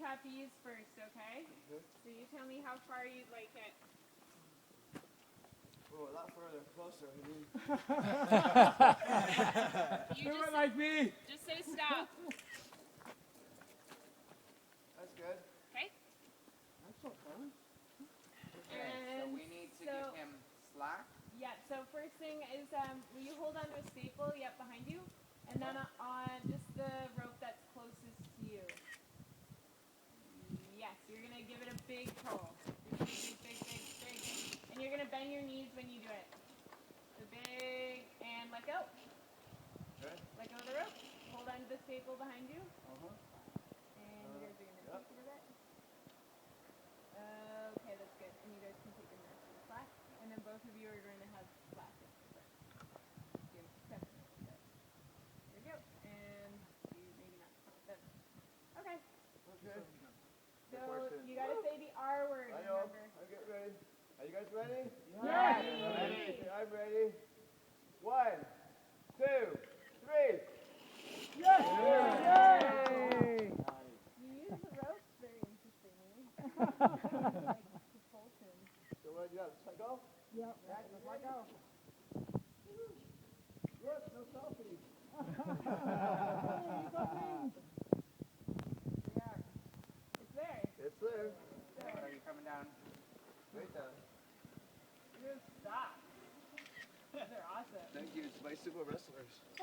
trapeze first, okay? So you tell me how far you'd like it. Oh, a lot further, closer. You Do it like me. just say stop. That's good. Okay? That's so fun. Okay, so we need to give him slack. Yeah, so first thing is, will you hold onto a staple, behind you, and then on just the rope that's closest to you. Yes, you're going to give it a big pull. Big. And you're going to bend your knees when you do it. So big, and let go. Okay. Let go of the rope. Hold onto the staple behind you. Uh-huh. And you guys are going to take it a bit. Okay, that's good. And you guys can take the rest of the slack. And then both of you are going to have slack at the front. There we go. And maybe not. That's okay. Okay. So you got to say the R word, I know. remember. I'm getting ready. Are you guys ready? Yeah. Ready. Okay, I'm ready. 1, 2, 3. Yes! Yay! You use the ropes very interestingly. Like propulsion. So what you got? Let go? Yep. Right, just let go. Look, no selfies. Yeah. It's there. It's there. Are you coming down? Right down. Good stuff. These are awesome. Thank you. It's my super wrestlers.